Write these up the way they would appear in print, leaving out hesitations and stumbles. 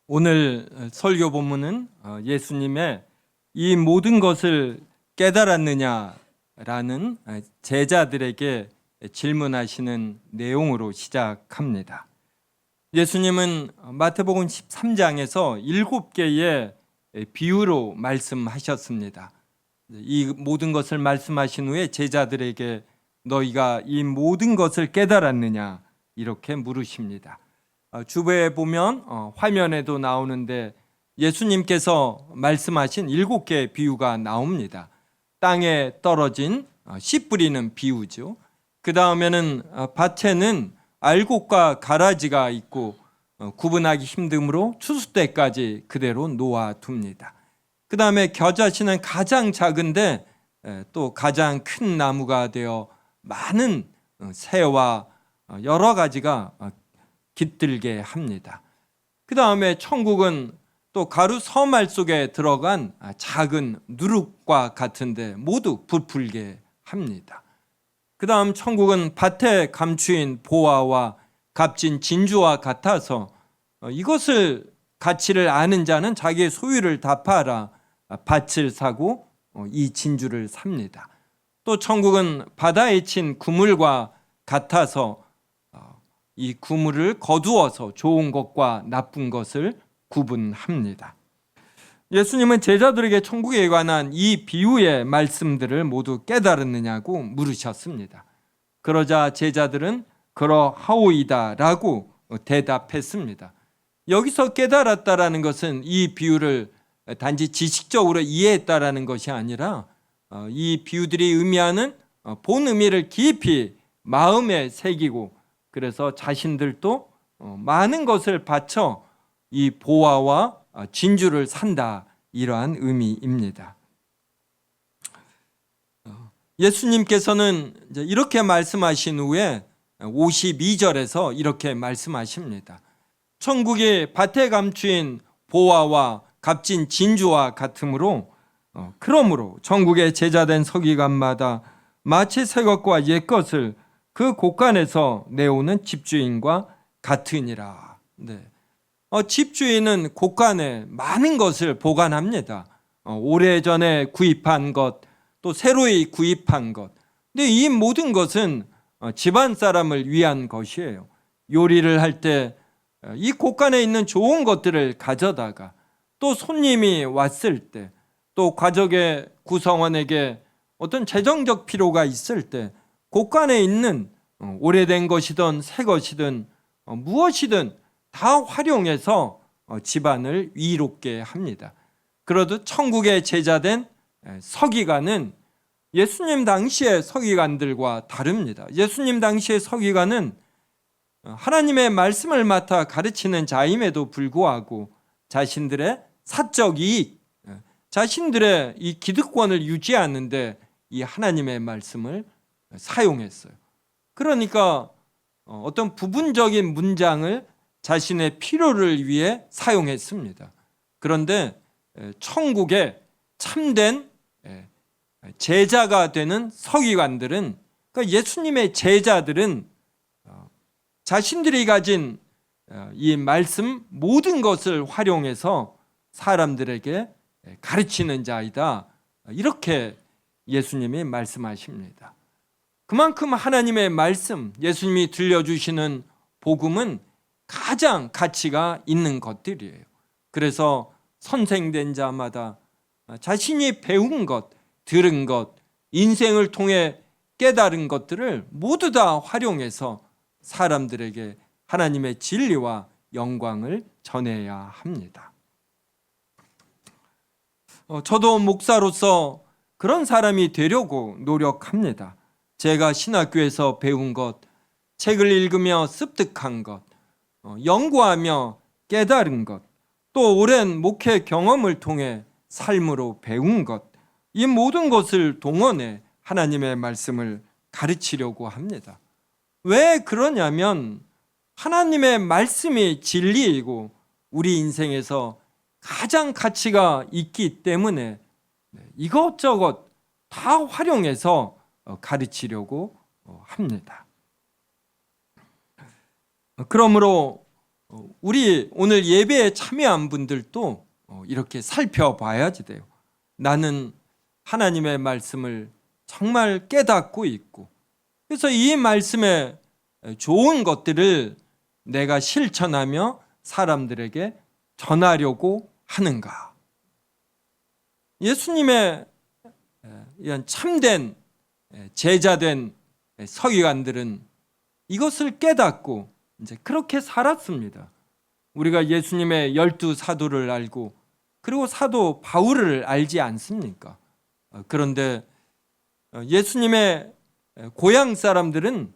오늘 설교 본문은 예수님의 이 모든 것을 깨달았느냐라는 제자들에게 질문하시는 내용으로 시작합니다. 예수님은 마태복음 13장에서 7개의 비유로 말씀하셨습니다. 이 모든 것을 말씀하신 후에 제자들에게 너희가 이 모든 것을 깨달았느냐 이렇게 물으십니다. 주부에 보면 화면에도 나오는데 예수님께서 말씀하신 7개의 비유가 나옵니다. 땅에 떨어진 씨 뿌리는 비유죠. 그 다음에는 밭에는 알곡과 가라지가 있고 구분하기 힘드므로 추수 때까지 그대로 놓아둡니다. 그 다음에 겨자씨는 가장 작은데 또 가장 큰 나무가 되어 많은 새와 여러 가지가 깃들게 합니다. 그 다음에 천국은 또 가루 서말 속에 들어간 작은 누룩과 같은데 모두 부풀게 합니다. 그 다음 천국은 밭에 감추인 보화와 값진 진주와 같아서 이것을 가치를 아는 자는 자기의 소유를 다 팔아 밭을 사고 이 진주를 삽니다. 또 천국은 바다에 친 그물과 같아서 이 그물을 거두어서 좋은 것과 나쁜 것을 구분합니다. 예수님은 제자들에게 천국에 관한 이 비유의 말씀들을 모두 깨달았느냐고 물으셨습니다. 그러자 제자들은 그러하오이다 라고 대답했습니다. 여기서 깨달았다라는 것은 이 비유를 단지 지식적으로 이해했다라는 것이 아니라 이 비유들이 의미하는 본 의미를 깊이 마음에 새기고 그래서 자신들도 많은 것을 바쳐 이 보화와 진주를 산다 이러한 의미입니다. 예수님께서는 이렇게 말씀하신 후에 52절에서 이렇게 말씀하십니다. 천국이 밭에 감추인 보화와 값진 진주와 같으므로 그러므로 천국의 제자된 서기관마다 마치 새 것과 옛 것을 그 곳간에서 내오는 집주인과 같으니라. 네. 집주인은 곳간에 많은 것을 보관합니다. 오래전에 구입한 것, 또 새로이 구입한 것. 근데 이 모든 것은 집안 사람을 위한 것이에요. 요리를 할 때 이 곳간에 있는 좋은 것들을 가져다가 또 손님이 왔을 때 또 가족의 구성원에게 어떤 재정적 필요가 있을 때 곳간에 있는 오래된 것이든 새 것이든 무엇이든 다 활용해서 집안을 위롭게 합니다. 그러듯 천국의 제자된 서기관은 예수님 당시의 서기관들과 다릅니다. 예수님 당시의 서기관은 하나님의 말씀을 맡아 가르치는 자임에도 불구하고 자신들의 사적 이익, 자신들의 이 기득권을 유지하는데 이 하나님의 말씀을 사용했어요. 그러니까 어떤 부분적인 문장을 자신의 필요를 위해 사용했습니다. 그런데 천국에 참된 제자가 되는 서기관들은, 그러니까 예수님의 제자들은 자신들이 가진 이 말씀 모든 것을 활용해서 사람들에게 가르치는 자이다. 이렇게 예수님이 말씀하십니다. 그만큼 하나님의 말씀, 예수님이 들려주시는 복음은 가장 가치가 있는 것들이에요. 그래서 선생된 자마다 자신이 배운 것, 들은 것, 인생을 통해 깨달은 것들을 모두 다 활용해서 사람들에게 하나님의 진리와 영광을 전해야 합니다. 저도 목사로서 그런 사람이 되려고 노력합니다. 제가 신학교에서 배운 것, 책을 읽으며 습득한 것, 연구하며 깨달은 것, 또 오랜 목회 경험을 통해 삶으로 배운 것, 이 모든 것을 동원해 하나님의 말씀을 가르치려고 합니다. 왜 그러냐면 하나님의 말씀이 진리이고 우리 인생에서 가장 가치가 있기 때문에 이것저것 다 활용해서 가르치려고 합니다. 그러므로 우리 오늘 예배에 참여한 분들도 이렇게 살펴봐야지 돼요. 나는 하나님의 말씀을 정말 깨닫고 있고, 그래서 이 말씀에 좋은 것들을 내가 실천하며 사람들에게 전하려고 하는가? 예수님의 이런 참된 제자된 서기관들은 이것을 깨닫고 이제 그렇게 살았습니다. 우리가 예수님의 12 사도를 알고 그리고 사도 바울을 알지 않습니까? 그런데 예수님의 고향 사람들은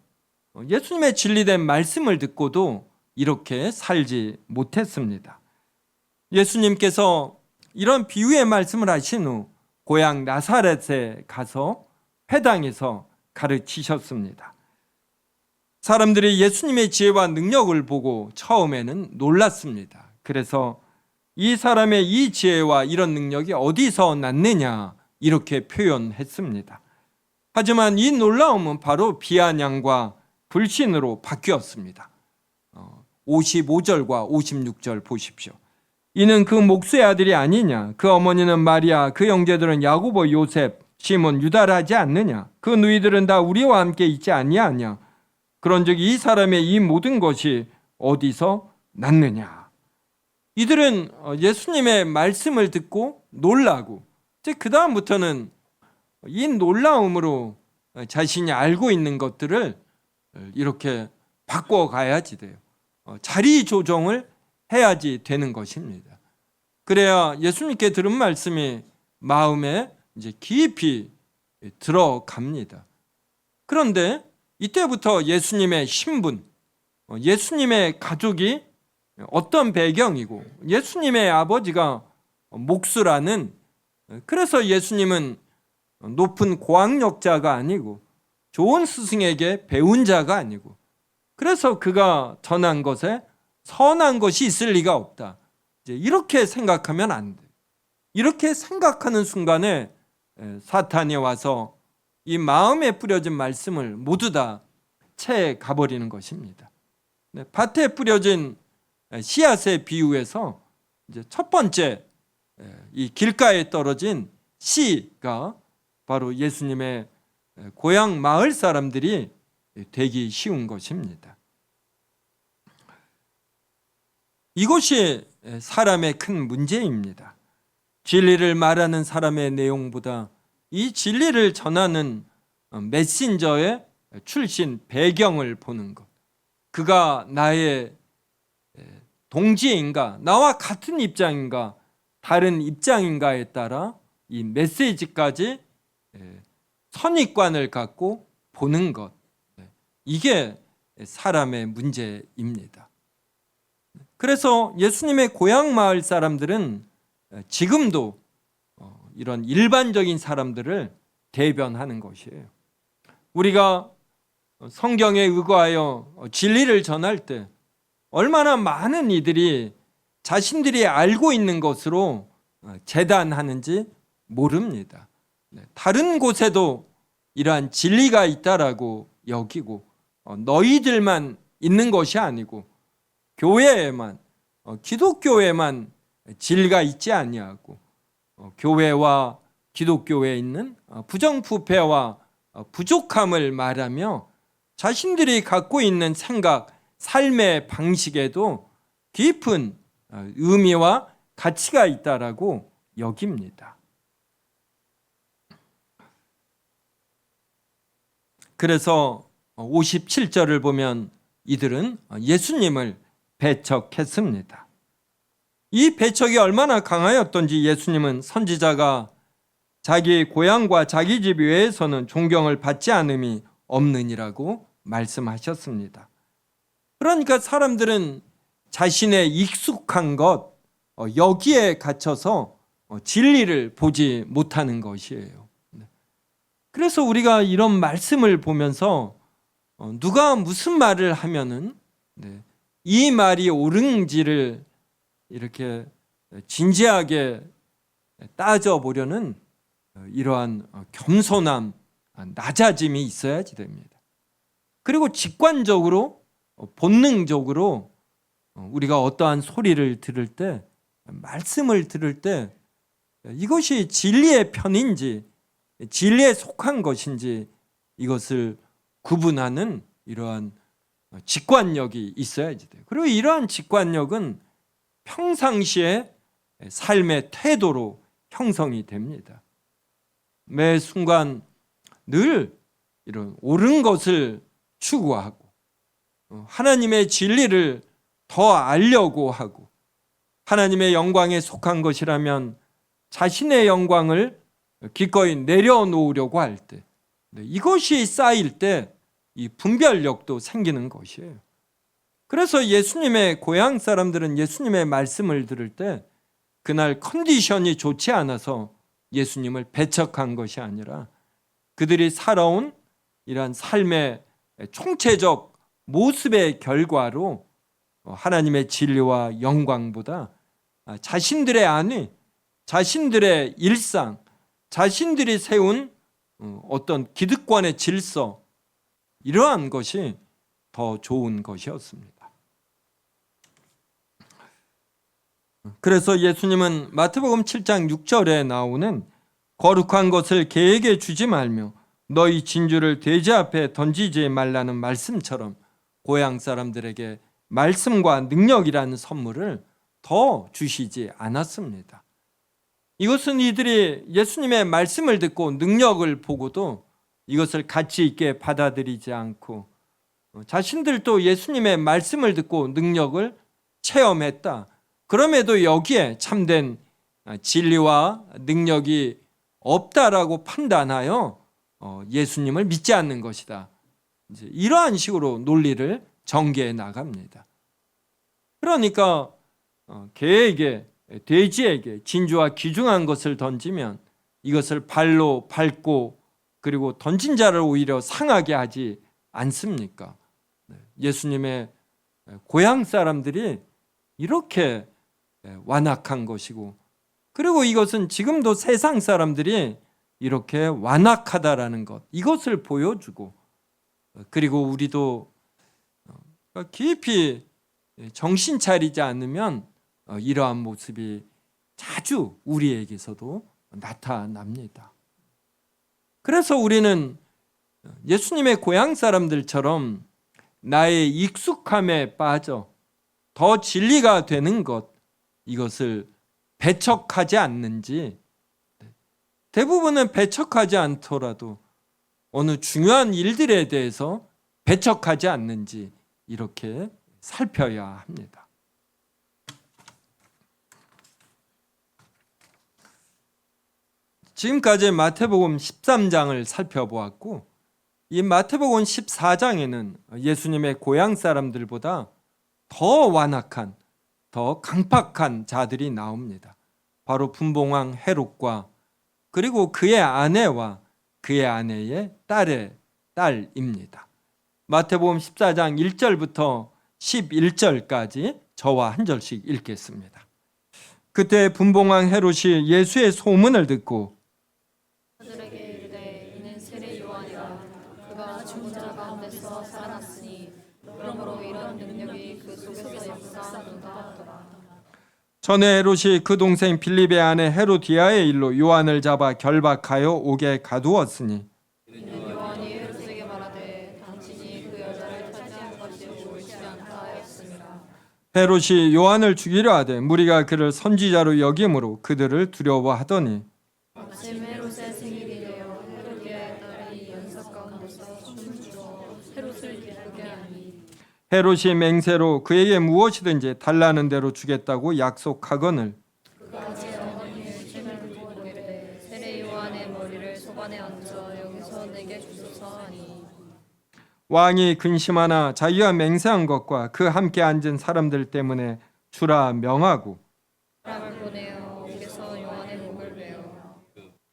예수님의 진리된 말씀을 듣고도 이렇게 살지 못했습니다. 예수님께서 이런 비유의 말씀을 하신 후 고향 나사렛에 가서 회당에서 가르치셨습니다. 사람들이 예수님의 지혜와 능력을 보고 처음에는 놀랐습니다. 그래서 이 사람의 이 지혜와 이런 능력이 어디서 났느냐 이렇게 표현했습니다. 하지만 이 놀라움은 바로 비아냥과 불신으로 바뀌었습니다. 55절과 56절 보십시오. 이는 그 목수의 아들이 아니냐? 그 어머니는 마리아, 그 형제들은 야고보, 요셉, 시몬, 유다라 하지 않느냐? 그 누이들은 다 우리와 함께 있지 아니하냐? 그런즉 이 사람의 이 모든 것이 어디서 났느냐? 이들은 예수님의 말씀을 듣고 놀라고, 그 다음부터는 이 놀라움으로 자신이 알고 있는 것들을 이렇게 바꿔가야지 돼요. 자리 조정을 해야지 되는 것입니다. 그래야 예수님께 들은 말씀이 마음에 이제 깊이 들어갑니다. 그런데 이때부터 예수님의 신분, 예수님의 가족이 어떤 배경이고 예수님의 아버지가 목수라는, 그래서 예수님은 높은 고학력자가 아니고 좋은 스승에게 배운 자가 아니고, 그래서 그가 전한 것에 선한 것이 있을 리가 없다. 이렇게 생각하면 안 돼. 이렇게 생각하는 순간에 사탄이 와서 이 마음에 뿌려진 말씀을 모두 다 채 가버리는 것입니다. 밭에 뿌려진 씨앗의 비유에서 이제 첫 번째 이 길가에 떨어진 씨가 바로 예수님의 고향 마을 사람들이 되기 쉬운 것입니다. 이것이 사람의 큰 문제입니다. 진리를 말하는 사람의 내용보다 이 진리를 전하는 메신저의 출신 배경을 보는 것, 그가 나의 동지인가, 나와 같은 입장인가, 다른 입장인가에 따라 이 메시지까지 선입관을 갖고 보는 것, 이게 사람의 문제입니다. 그래서 예수님의 고향 마을 사람들은 지금도 이런 일반적인 사람들을 대변하는 것이에요. 우리가 성경에 의거하여 진리를 전할 때 얼마나 많은 이들이 자신들이 알고 있는 것으로 재단하는지 모릅니다. 다른 곳에도 이러한 진리가 있다라고 여기고 너희들만 있는 것이 아니고 교회에만, 기독교에만 진리가 있지 아니하고 교회와 기독교에 있는 부정부패와 부족함을 말하며 자신들이 갖고 있는 생각, 삶의 방식에도 깊은 의미와 가치가 있다라고 여깁니다. 그래서 57절을 보면 이들은 예수님을 배척했습니다. 이 배척이 얼마나 강하였던지 예수님은 선지자가 자기 고향과 자기 집 외에서는 존경을 받지 않음이 없느니라고 말씀하셨습니다. 그러니까 사람들은 자신의 익숙한 것, 여기에 갇혀서 진리를 보지 못하는 것이에요. 그래서 우리가 이런 말씀을 보면서 누가 무슨 말을 하면은 이 말이 옳은지를 이렇게 진지하게 따져보려는 이러한 겸손함, 낮아짐이 있어야지 됩니다. 그리고 직관적으로, 본능적으로 우리가 어떠한 소리를 들을 때, 말씀을 들을 때 이것이 진리의 편인지 진리에 속한 것인지 이것을 구분하는 이러한 직관력이 있어야지 돼요. 그리고 이러한 직관력은 평상시에 삶의 태도로 형성이 됩니다. 매 순간 늘 이런 옳은 것을 추구하고 하나님의 진리를 더 알려고 하고 하나님의 영광에 속한 것이라면 자신의 영광을 기꺼이 내려놓으려고 할 때, 이것이 쌓일 때 이 분별력도 생기는 것이에요. 그래서 예수님의 고향 사람들은 예수님의 말씀을 들을 때 그날 컨디션이 좋지 않아서 예수님을 배척한 것이 아니라 그들이 살아온 이러한 삶의 총체적 모습의 결과로 하나님의 진리와 영광보다 자신들의 안위, 자신들의 일상, 자신들이 세운 어떤 기득권의 질서, 이러한 것이 더 좋은 것이었습니다. 그래서 예수님은 마태복음 7장 6절에 나오는 거룩한 것을 개에게 주지 말며 너희 진주를 돼지 앞에 던지지 말라는 말씀처럼 고향 사람들에게 말씀과 능력이라는 선물을 더 주시지 않았습니다. 이것은 이들이 예수님의 말씀을 듣고 능력을 보고도 이것을 가치 있게 받아들이지 않고 자신들도 예수님의 말씀을 듣고 능력을 체험했다. 그럼에도 여기에 참된 진리와 능력이 없다라고 판단하여 예수님을 믿지 않는 것이다. 이러한 식으로 논리를 전개해 나갑니다. 그러니까 개에게, 돼지에게 진주와 귀중한 것을 던지면 이것을 발로 밟고 그리고 던진 자를 오히려 상하게 하지 않습니까? 예수님의 고향 사람들이 이렇게 완악한 것이고, 그리고 이것은 지금도 세상 사람들이 이렇게 완악하다라는 것, 이것을 보여주고, 그리고 우리도 깊이 정신 차리지 않으면 이러한 모습이 자주 우리에게서도 나타납니다. 그래서 우리는 예수님의 고향 사람들처럼 나의 익숙함에 빠져 더 진리가 되는 것, 이것을 배척하지 않는지, 대부분은 배척하지 않더라도 어느 중요한 일들에 대해서 배척하지 않는지 이렇게 살펴야 합니다. 지금까지 마태복음 13장을 살펴보았고, 이 마태복음 14장에는 예수님의 고향 사람들보다 더 완악한, 더 강팍한 자들이 나옵니다. 바로 분봉왕 헤롯과 그리고 그의 아내와 그의 아내의 딸의 딸입니다. 마태복음 14장 1절부터 11절까지 저와 한 절씩 읽겠습니다. 그때 분봉왕 헤롯이 예수의 소문을 듣고 그들에게 이르되 이는 세례 요한이라 그가 죽은 자 가운데서 살아났으니 그러므로 이런 능력이 그 속에서 역사하는도다 하더라. 전에 헤롯이 그 동생 빌립의 아내 헤로디아의 일로 요한을 잡아 결박하여 옥에 가두었으니 이는 요한이 헤롯에게 말하되 당신이 그 여자를 차지한 것이 옳지 않다 하였습니다. 헤롯이 요한을 죽이려 하되 무리가 그를 선지자로 여김으로 그들을 두려워하더니 마침 헤롯의 생일이 되어 헤로디아의 딸이 연석 가운데서 춤을 추어 헤롯을 기쁘게 하니 헤롯이 맹세로 그에게 무엇이든지 달라는 대로 주겠다고 약속하거늘 그가 제 어머니의 침을 들고 이르되 세례 요한의 머리를 소반에 얹어 여기서 내게 주소서 하니 왕이 근심하나 자기가 맹세한 것과 그 함께 앉은 사람들 때문에 주라 명하고 사람을 보내어 옥에서 요한의 목을 베어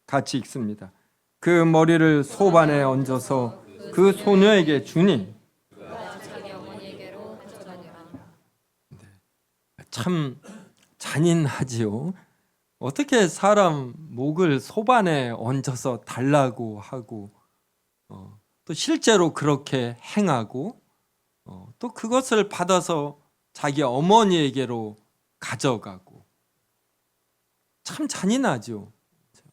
같이 읽습니다. 그 머리를 소반에 얹어서 그 소녀에게 주니 그가 자기 어머니에게로 가져가니라. 참 잔인하지요. 어떻게 사람 목을 소반에 얹어서 달라고 하고 또 실제로 그렇게 행하고 또 그것을 받아서 자기 어머니에게로 가져가고, 참 잔인하죠.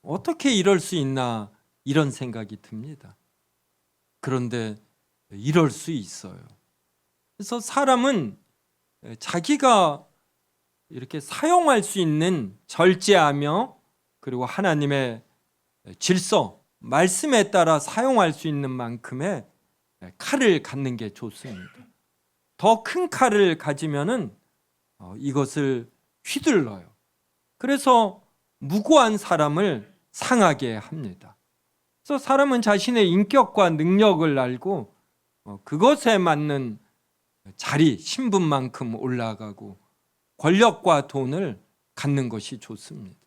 어떻게 이럴 수 있나 이런 생각이 듭니다. 그런데 이럴 수 있어요. 그래서 사람은 자기가 이렇게 사용할 수 있는 절제하며 그리고 하나님의 질서, 말씀에 따라 사용할 수 있는 만큼의 칼을 갖는 게 좋습니다. 더 큰 칼을 가지면은 이것을 휘둘러요. 그래서 무고한 사람을 상하게 합니다. 그래서 사람은 자신의 인격과 능력을 알고 그것에 맞는 자리, 신분만큼 올라가고 권력과 돈을 갖는 것이 좋습니다.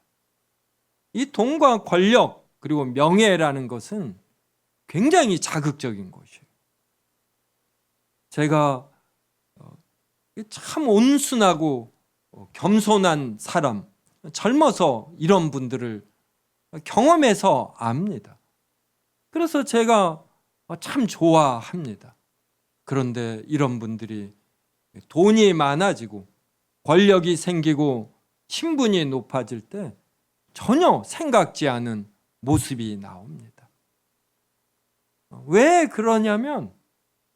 이 돈과 권력 그리고 명예라는 것은 굉장히 자극적인 것이에요. 제가 참 온순하고 겸손한 사람, 젊어서 이런 분들을 경험해서 압니다. 그래서 제가 참 좋아합니다. 그런데 이런 분들이 돈이 많아지고 권력이 생기고 신분이 높아질 때 전혀 생각지 않은 모습이 나옵니다. 왜 그러냐면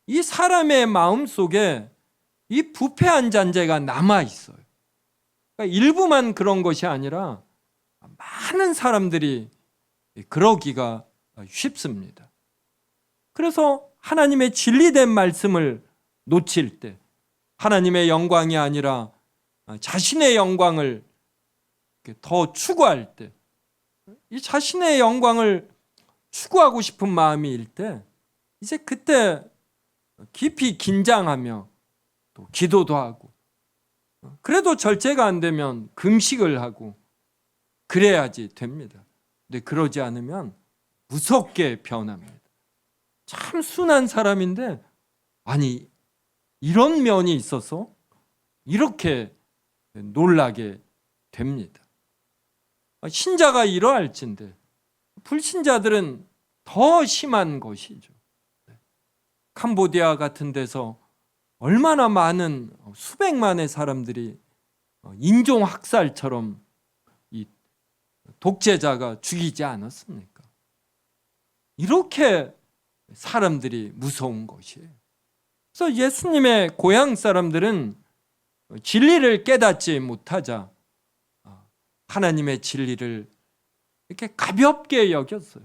이 사람의 마음 속에 이 부패한 잔재가 남아 있어요. 그러니까 일부만 그런 것이 아니라 많은 사람들이 그러기가 쉽습니다. 그래서 하나님의 진리된 말씀을 놓칠 때 하나님의 영광이 아니라 자신의 영광을 더 추구할 때, 이 자신의 영광을 추구하고 싶은 마음일 때 이제 그때 깊이 긴장하며 또 기도도 하고, 그래도 절제가 안 되면 금식을 하고 그래야지 됩니다. 근데 그러지 않으면 무섭게 변합니다. 참 순한 사람인데 아니 이런 면이 있어서 이렇게 놀라게 됩니다. 신자가 이러할진데 불신자들은 더 심한 것이죠. 캄보디아 같은 데서 얼마나 많은 수백만의 사람들이 인종학살처럼 이 독재자가 죽이지 않았습니까? 이렇게 사람들이 무서운 것이에요. 그래서 예수님의 고향 사람들은 진리를 깨닫지 못하자 하나님의 진리를 이렇게 가볍게 여겼어요.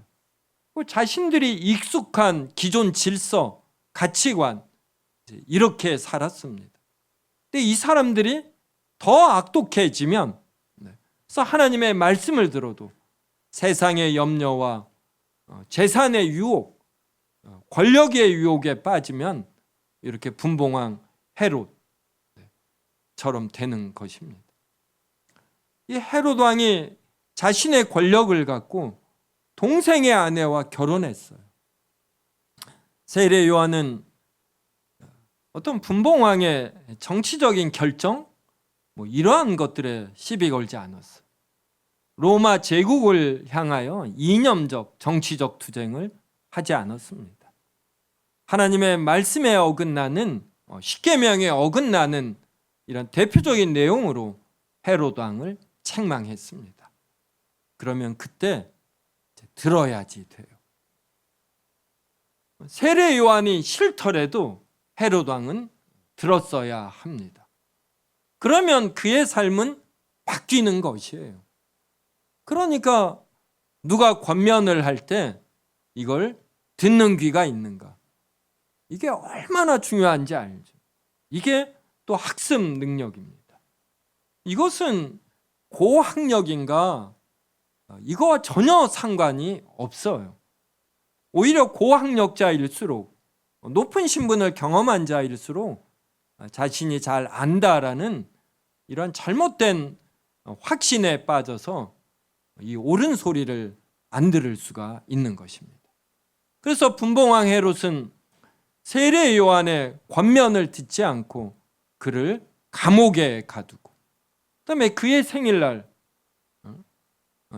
자신들이 익숙한 기존 질서, 가치관 이렇게 살았습니다. 근데 이 사람들이 더 악독해지면, 그래서 하나님의 말씀을 들어도 세상의 염려와 재산의 유혹, 권력의 유혹에 빠지면 이렇게 분봉왕 헤롯처럼 되는 것입니다. 이 헤롯 왕이 자신의 권력을 갖고 동생의 아내와 결혼했어요. 세례 요한은 어떤 분봉왕의 정치적인 결정, 이러한 것들에 시비 걸지 않았어요. 로마 제국을 향하여 이념적 정치적 투쟁을 하지 않았습니다. 하나님의 말씀에 어긋나는, 십계명에 어긋나는 이런 대표적인 내용으로 헤롯 왕을 책망했습니다. 그러면 그때 들어야지 돼요. 세례 요한이 싫더라도 헤롯 왕은 들었어야 합니다. 그러면 그의 삶은 바뀌는 것이에요. 그러니까 누가 권면을 할 때 이걸 듣는 귀가 있는가, 이게 얼마나 중요한지 알죠. 이게 또 학습 능력입니다. 이것은 고학력인가 이거와 전혀 상관이 없어요. 오히려 고학력자일수록, 높은 신분을 경험한 자일수록 자신이 잘 안다라는 이런 잘못된 확신에 빠져서 이 옳은 소리를 안 들을 수가 있는 것입니다. 그래서 분봉왕 헤롯은 세례 요한의 권면을 듣지 않고 그를 감옥에 가두고, 그다음에 그의 생일날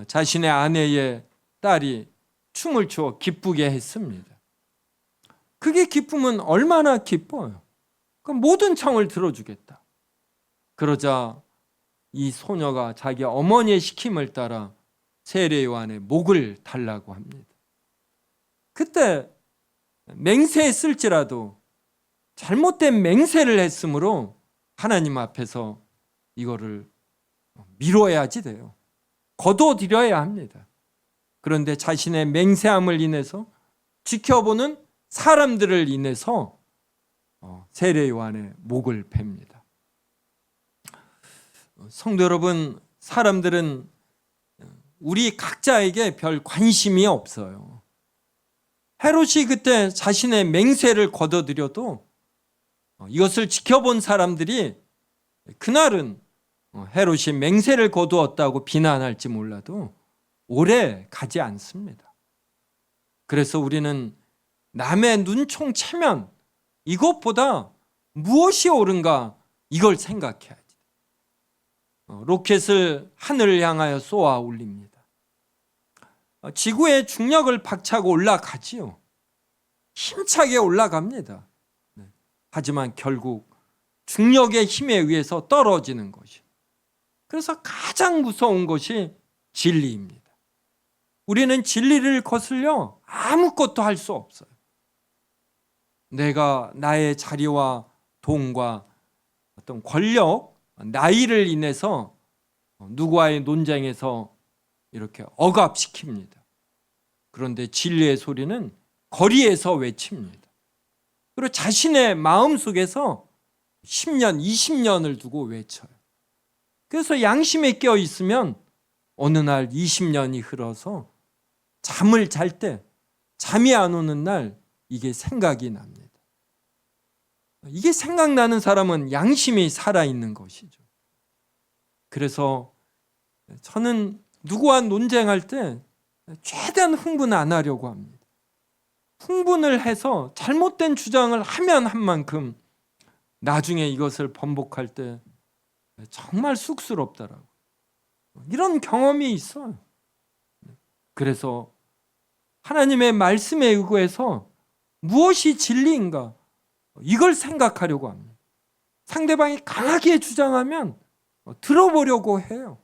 자신의 아내의 딸이 춤을 추어 기쁘게 했습니다. 그게 기쁨은 얼마나 기뻐요. 그럼 모든 청을 들어주겠다. 그러자 이 소녀가 자기 어머니의 시킴을 따라 세례 요한의 목을 달라고 합니다. 그때 맹세했을지라도 잘못된 맹세를 했으므로 하나님 앞에서 이거를 미뤄야지 돼요. 거둬들여야 합니다. 그런데 자신의 맹세함을 인해서 지켜보는 사람들을 인해서 세례 요한의 목을 팹니다. 성도 여러분, 사람들은 우리 각자에게 별 관심이 없어요. 헤롯이 그때 자신의 맹세를 거둬들여도 이것을 지켜본 사람들이 그날은 헤롯이 맹세를 거두었다고 비난할지 몰라도 오래 가지 않습니다. 그래서 우리는 남의 눈총 채면 이것보다 무엇이 옳은가 이걸 생각해야지. 로켓을 하늘을 향하여 쏘아 올립니다. 지구의 중력을 박차고 올라가지요. 힘차게 올라갑니다. 하지만 결국 중력의 힘에 의해서 떨어지는 것이. 그래서 가장 무서운 것이 진리입니다. 우리는 진리를 거슬려 아무것도 할 수 없어요. 내가 나의 자리와 돈과 어떤 권력, 나이를 인해서 누구와의 논쟁에서 이렇게 억압시킵니다. 그런데 진리의 소리는 거리에서 외칩니다. 그리고 자신의 마음속에서 10년, 20년을 두고 외쳐요. 그래서 양심에 깨어 있으면 어느 날 20년이 흘러서 잠을 잘 때 잠이 안 오는 날 이게 생각이 납니다. 이게 생각나는 사람은 양심이 살아있는 것이죠. 그래서 저는 누구와 논쟁할 때 최대한 흥분 안 하려고 합니다. 흥분을 해서 잘못된 주장을 하면 한 만큼 나중에 이것을 번복할 때 정말 쑥스럽더라고요. 이런 경험이 있어요. 그래서 하나님의 말씀에 의거해서 무엇이 진리인가 이걸 생각하려고 합니다. 상대방이 강하게 주장하면 들어보려고 해요.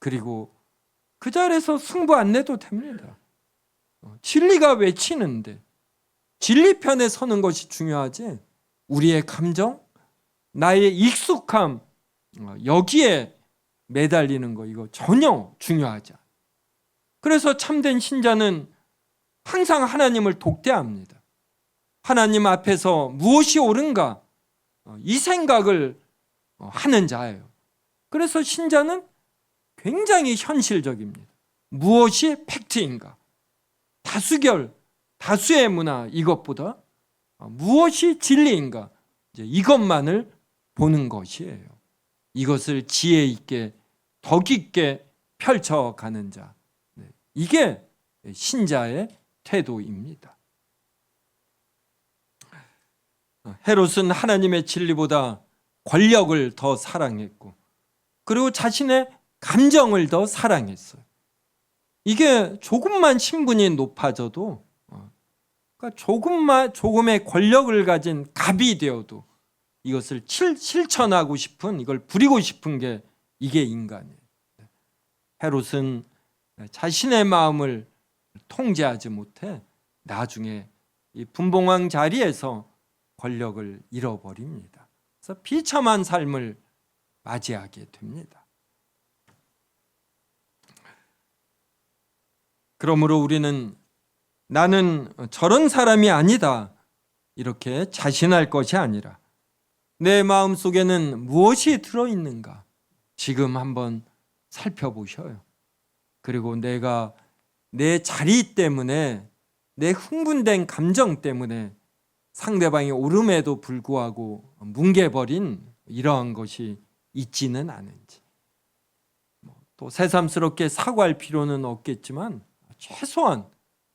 그리고 그 자리에서 승부 안 내도 됩니다. 진리가 외치는데 진리 편에 서는 것이 중요하지 우리의 감정, 나의 익숙함 여기에 매달리는 거 이거 전혀 중요하지 않아요. 그래서 참된 신자는 항상 하나님을 독대합니다. 하나님 앞에서 무엇이 옳은가 이 생각을 하는 자예요. 그래서 신자는 굉장히 현실적입니다. 무엇이 팩트인가? 다수결, 다수의 문화 이것보다 무엇이 진리인가? 이것만을 보는 것이에요. 이것을 지혜 있게 덕 있게 펼쳐가는 자. 이게 신자의 태도입니다. 헤롯은 하나님의 진리보다 권력을 더 사랑했고 그리고 자신의 감정을 더 사랑했어요. 이게 조금만 신분이 높아져도 그러니까 조금의 권력을 가진 갑이 되어도 이것을 실천하고 싶은 이걸 부리고 싶은 게 이게 인간이에요. 헤롯은 자신의 마음을 통제하지 못해 나중에 이 분봉왕 자리에서 권력을 잃어버립니다. 그래서 비참한 삶을 맞이하게 됩니다. 그러므로 우리는 나는 저런 사람이 아니다 이렇게 자신할 것이 아니라 내 마음속에는 무엇이 들어있는가 지금 한번 살펴보셔요. 그리고 내가 내 자리 때문에 내 흥분된 감정 때문에 상대방이 옳음에도 불구하고 뭉개버린 이러한 것이 있지는 않은지 또 새삼스럽게 사과할 필요는 없겠지만 최소한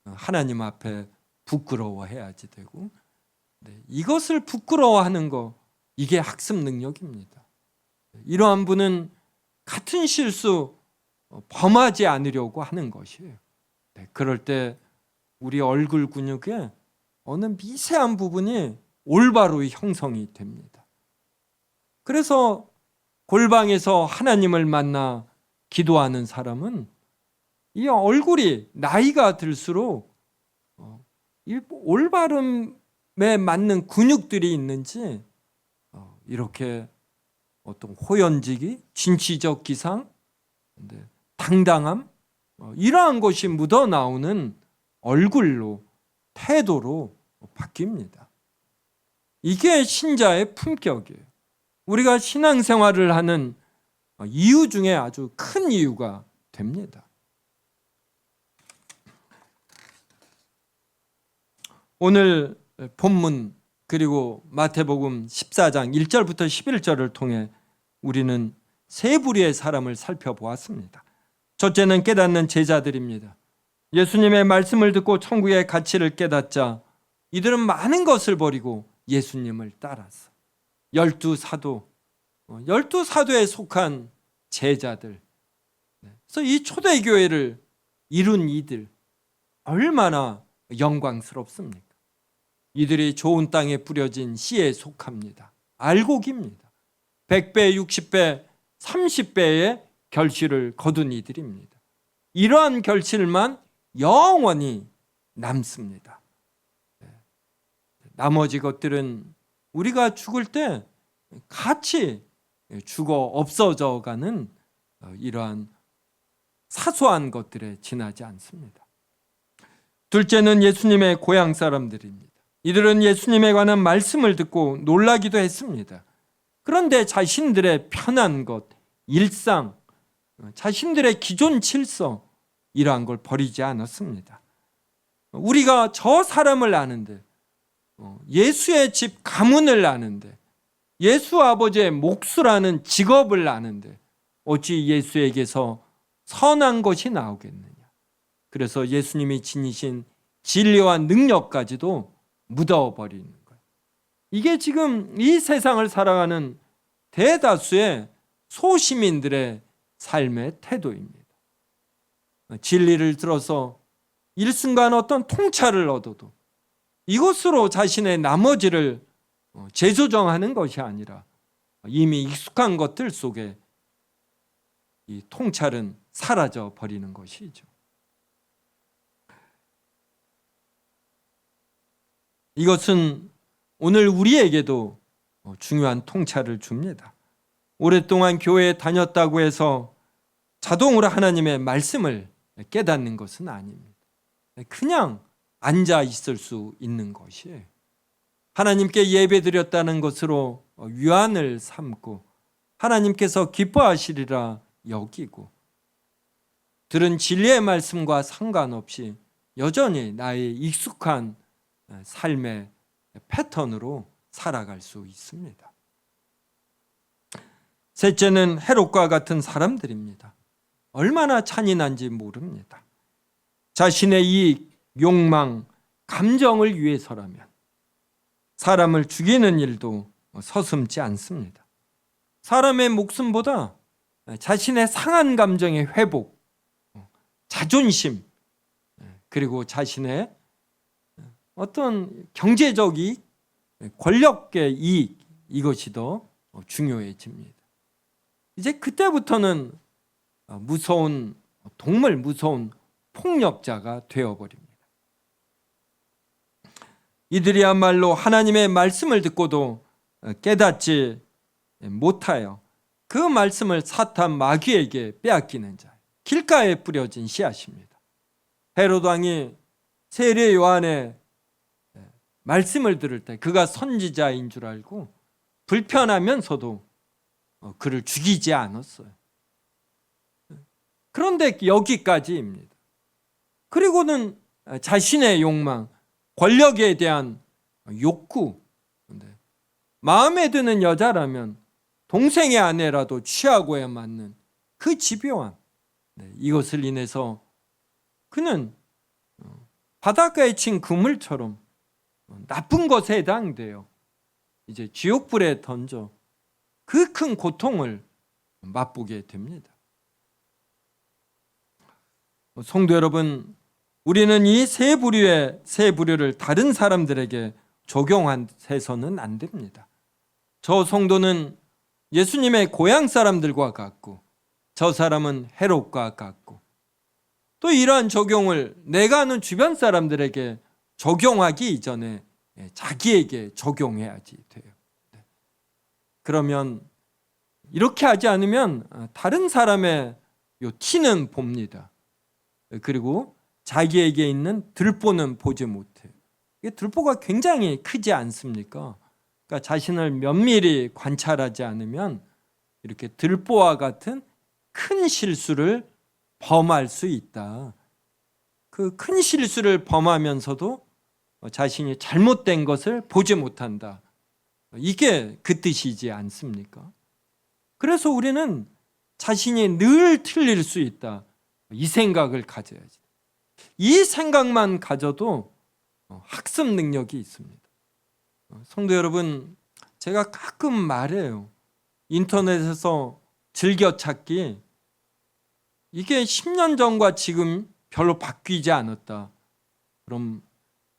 하나님 앞에 부끄러워해야지 되고 이것을 부끄러워하는 거 이게 학습 능력입니다. 이러한 분은 같은 실수 범하지 않으려고 하는 것이에요. 그럴 때 우리 얼굴 근육에 어느 미세한 부분이 올바로 형성이 됩니다. 그래서 골방에서 하나님을 만나 기도하는 사람은 이 얼굴이 나이가 들수록 이 올바름에 맞는 근육들이 있는지 이렇게 어떤 호연지기, 진취적 기상, 당당함 이러한 것이 묻어나오는 얼굴로, 태도로 바뀝니다. 이게 신자의 품격이에요. 우리가 신앙생활을 하는 이유 중에 아주 큰 이유가 됩니다. 오늘 본문 그리고 마태복음 14장 1절부터 11절을 통해 우리는 세 부류의 사람을 살펴보았습니다. 첫째는 깨닫는 제자들입니다. 예수님의 말씀을 듣고 천국의 가치를 깨닫자 이들은 많은 것을 버리고 예수님을 따랐어. 12사도, 12사도에 속한 제자들. 그래서 이 초대교회를 이룬 이들 얼마나 영광스럽습니까? 이들이 좋은 땅에 뿌려진 씨에 속합니다. 알곡입니다. 100배, 60배, 30배의 결실을 거둔 이들입니다. 이러한 결실만 영원히 남습니다. 나머지 것들은 우리가 죽을 때 같이 죽어 없어져 가는 이러한 사소한 것들에 지나지 않습니다. 둘째는 예수님의 고향 사람들입니다. 이들은 예수님에 관한 말씀을 듣고 놀라기도 했습니다. 그런데 자신들의 편한 것, 일상, 자신들의 기존 질서 이러한 걸 버리지 않았습니다. 우리가 저 사람을 아는데, 예수의 집 가문을 아는데, 예수 아버지의 목수라는 직업을 아는데 어찌 예수에게서 선한 것이 나오겠느냐. 그래서 예수님이 지니신 진리와 능력까지도 묻어버리는 거예요. 이게 지금 이 세상을 살아가는 대다수의 소시민들의 삶의 태도입니다. 진리를 들어서 일순간 어떤 통찰을 얻어도 이것으로 자신의 나머지를 재조정하는 것이 아니라 이미 익숙한 것들 속에 이 통찰은 사라져 버리는 것이죠. 이것은 오늘 우리에게도 중요한 통찰을 줍니다. 오랫동안 교회에 다녔다고 해서 자동으로 하나님의 말씀을 깨닫는 것은 아닙니다. 그냥 앉아 있을 수 있는 것이에요. 하나님께 예배드렸다는 것으로 위안을 삼고 하나님께서 기뻐하시리라 여기고 들은 진리의 말씀과 상관없이 여전히 나의 익숙한 삶의 패턴으로 살아갈 수 있습니다. 셋째는 헤롯과 같은 사람들입니다. 얼마나 잔인한지 모릅니다. 자신의 이익, 욕망, 감정을 위해서라면 사람을 죽이는 일도 서슴지 않습니다. 사람의 목숨보다 자신의 상한 감정의 회복, 자존심, 그리고 자신의 어떤 경제적 이익, 권력의 이익, 이것이 더 중요해집니다. 이제 그때부터는 무서운 동물, 무서운 폭력자가 되어버립니다. 이들이야말로 하나님의 말씀을 듣고도 깨닫지 못하여 그 말씀을 사탄 마귀에게 빼앗기는 자, 길가에 뿌려진 씨앗입니다. 헤롯 왕이 세례 요한의 말씀을 들을 때 그가 선지자인 줄 알고 불편하면서도 그를 죽이지 않았어요. 그런데 여기까지입니다. 그리고는 자신의 욕망, 권력에 대한 욕구, 마음에 드는 여자라면 동생의 아내라도 취하고야 맞는 그 집요함, 이것을 인해서 그는 바닷가에 친 그물처럼 나쁜 것에 해당돼요. 이제 지옥불에 던져 그 큰 고통을 맛보게 됩니다. 성도 여러분, 우리는 이 세 부류를 다른 사람들에게 적용해서는 안 됩니다. 저 성도는 예수님의 고향 사람들과 같고 저 사람은 헤롯과 같고, 또 이러한 적용을 내가 아는 주변 사람들에게 적용하기 이전에 자기에게 적용해야지 돼요. 그러면 이렇게 하지 않으면 다른 사람의 요 티는 봅니다. 그리고 자기에게 있는 들보는 보지 못해요. 이게 들보가 굉장히 크지 않습니까? 그러니까 자신을 면밀히 관찰하지 않으면 이렇게 들보와 같은 큰 실수를 범할 수 있다. 그 큰 실수를 범하면서도 자신이 잘못된 것을 보지 못한다. 이게 그 뜻이지 않습니까? 그래서 우리는 자신이 늘 틀릴 수 있다. 이 생각을 가져야지. 이 생각만 가져도 학습 능력이 있습니다. 성도 여러분, 제가 가끔 말해요. 인터넷에서 즐겨찾기, 이게 10년 전과 지금 별로 바뀌지 않았다. 그럼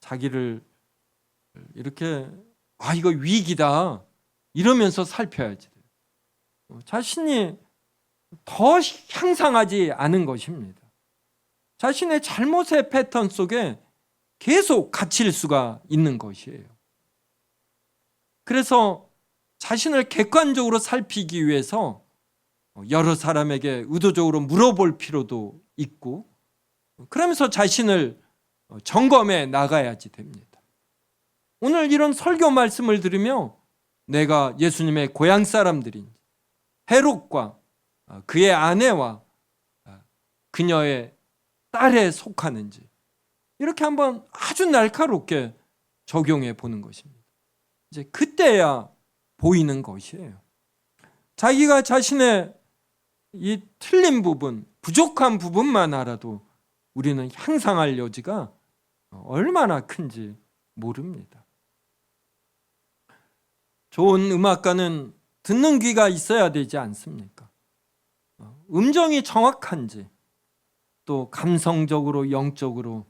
자기를 이렇게 이거 위기다 이러면서 살펴야지. 자신이 더 향상하지 않은 것입니다. 자신의 잘못의 패턴 속에 계속 갇힐 수가 있는 것이에요. 그래서 자신을 객관적으로 살피기 위해서 여러 사람에게 의도적으로 물어볼 필요도 있고, 그러면서 자신을 점검해 나가야지 됩니다. 오늘 이런 설교 말씀을 들으며 내가 예수님의 고향 사람들인지, 헤롯과 그의 아내와 그녀의 딸에 속하는지, 이렇게 한번 아주 날카롭게 적용해 보는 것입니다. 이제 그때야 보이는 것이에요. 자기가 자신의 이 틀린 부분, 부족한 부분만 알아도 우리는 향상할 여지가 얼마나 큰지 모릅니다. 좋은 음악가는 듣는 귀가 있어야 되지 않습니까? 음정이 정확한지, 또 감성적으로 영적으로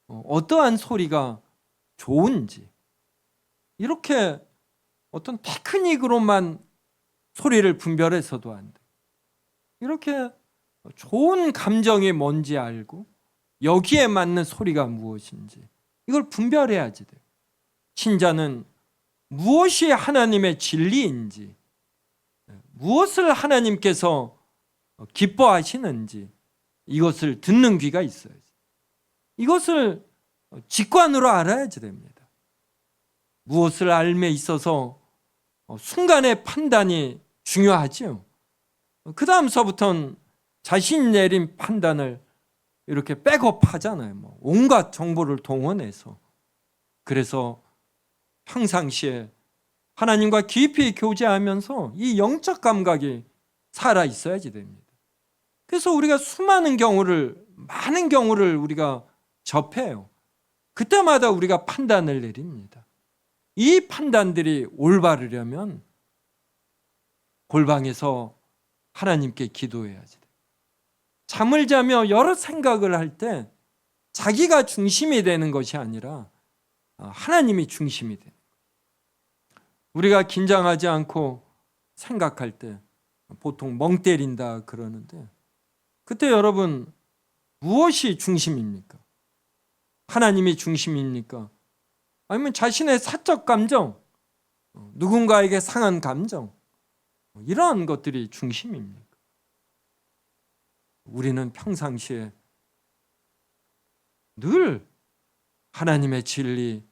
어떠한 소리가 좋은지, 이렇게 어떤 테크닉으로만 소리를 분별해서도 안 돼. 이렇게 좋은 감정이 뭔지 알고 여기에 맞는 소리가 무엇인지 이걸 분별해야지 돼요. 신자는 무엇이 하나님의 진리인지, 무엇을 하나님께서 기뻐하시는지 이것을 듣는 귀가 있어야지. 이것을 직관으로 알아야지 됩니다. 무엇을 알매 있어서 순간의 판단이 중요하죠. 그 다음서부터는 자신이 내린 판단을 이렇게 백업하잖아요. 온갖 정보를 동원해서. 그래서 평상시에 하나님과 깊이 교제하면서 이 영적 감각이 살아 있어야지 됩니다. 그래서 우리가 많은 경우를 우리가 접해요. 그때마다 우리가 판단을 내립니다. 이 판단들이 올바르려면 골방에서 하나님께 기도해야지 돼요. 잠을 자며 여러 생각을 할 때 자기가 중심이 되는 것이 아니라 하나님이 중심이 되는 거예요. 우리가 긴장하지 않고 생각할 때 보통 멍 때린다 그러는데, 그때 여러분 무엇이 중심입니까? 하나님이 중심입니까? 아니면 자신의 사적 감정, 누군가에게 상한 감정, 이러한 것들이 중심입니까? 우리는 평상시에 늘 하나님의 진리,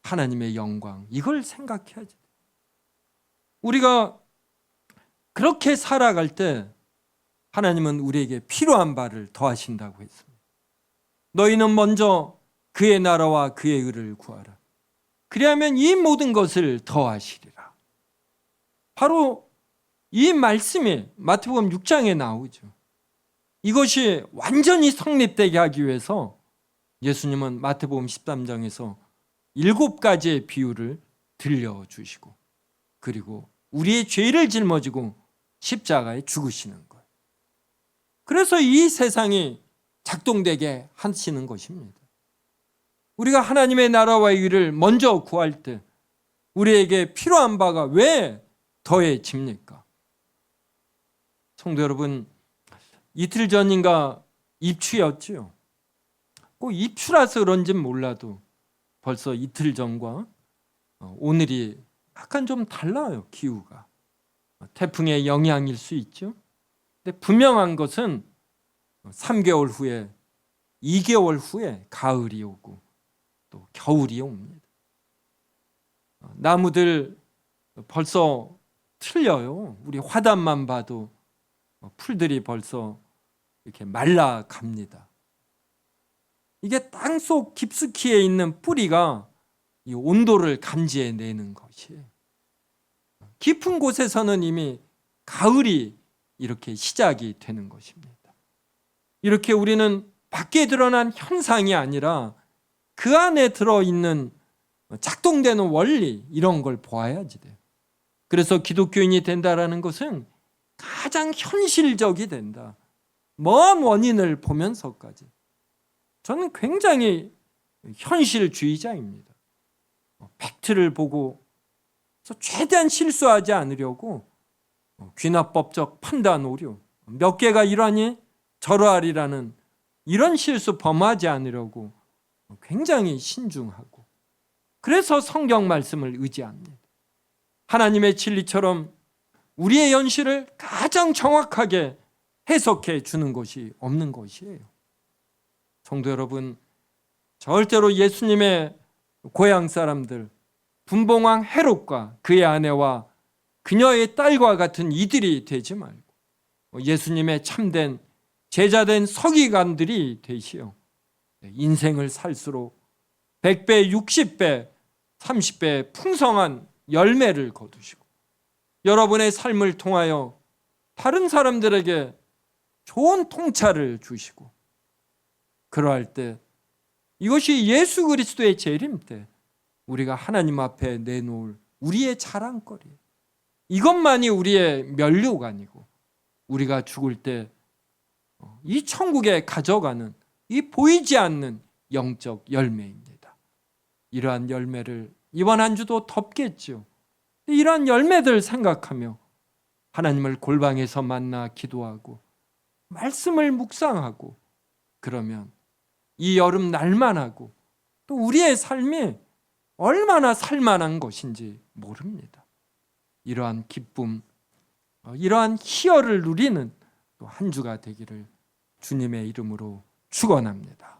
하나님의 영광, 이걸 생각해야지. 우리가 그렇게 살아갈 때 하나님은 우리에게 필요한 바를 더하신다고 했습니다. 너희는 먼저 그의 나라와 그의 의를 구하라. 그리하면 이 모든 것을 더하시리라. 바로 이 말씀이 마태복음 6장에 나오죠. 이것이 완전히 성립되게 하기 위해서 예수님은 마태복음 13장에서 7가지의 비유를 들려주시고, 그리고 우리의 죄를 짊어지고 십자가에 죽으시는 거예요. 그래서 이 세상이 작동되게 하시는 것입니다. 우리가 하나님의 나라와 의를 먼저 구할 때 우리에게 필요한 바가 왜 더해집니까? 성도 여러분, 이틀 전인가 입추였지요. 꼭 입추라서 그런진 몰라도 벌써 이틀 전과 오늘이 약간 좀 달라요. 기후가 태풍의 영향일 수 있죠. 근데 분명한 것은 3개월 후에 2개월 후에 가을이 오고 또 겨울이 옵니다. 나무들 벌써 틀려요. 우리 화단만 봐도 풀들이 벌써 이렇게 말라갑니다. 이게 땅속 깊숙이에 있는 뿌리가 이 온도를 감지해내는 것이에요. 깊은 곳에서는 이미 가을이 이렇게 시작이 되는 것입니다. 이렇게 우리는 밖에 드러난 현상이 아니라 그 안에 들어있는 작동되는 원리, 이런 걸 보아야지 돼요. 그래서 기독교인이 된다라는 것은 가장 현실적이 된다. 먼 원인을 보면서까지. 저는 굉장히 현실주의자입니다. 팩트를 보고 최대한 실수하지 않으려고 귀납법적 판단 오류, 몇 개가 이러하니 저러하리라는 이런 실수 범하지 않으려고 굉장히 신중하고, 그래서 성경 말씀을 의지합니다. 하나님의 진리처럼 우리의 현실을 가장 정확하게 해석해 주는 것이 없는 것이에요. 성도 여러분, 절대로 예수님의 고향 사람들, 분봉왕 헤롯과 그의 아내와 그녀의 딸과 같은 이들이 되지 말고 예수님의 참된 제자된 서기관들이 되시어 인생을 살수록 100배, 60배, 30배 풍성한 열매를 거두시고 여러분의 삶을 통하여 다른 사람들에게 좋은 통찰을 주시고, 그러할 때 이것이 예수 그리스도의 재림 때 우리가 하나님 앞에 내놓을 우리의 자랑거리예요. 이것만이 우리의 면류가 아니고 우리가 죽을 때 이 천국에 가져가는 이 보이지 않는 영적 열매입니다. 이러한 열매를 이번 한 주도 덮겠죠. 이러한 열매들 생각하며 하나님을 골방에서 만나 기도하고 말씀을 묵상하고, 그러면 이 여름 날만하고 또 우리의 삶이 얼마나 살만한 것인지 모릅니다. 이러한 기쁨, 이러한 희열을 누리는 또 한 주가 되기를 주님의 이름으로 축원합니다.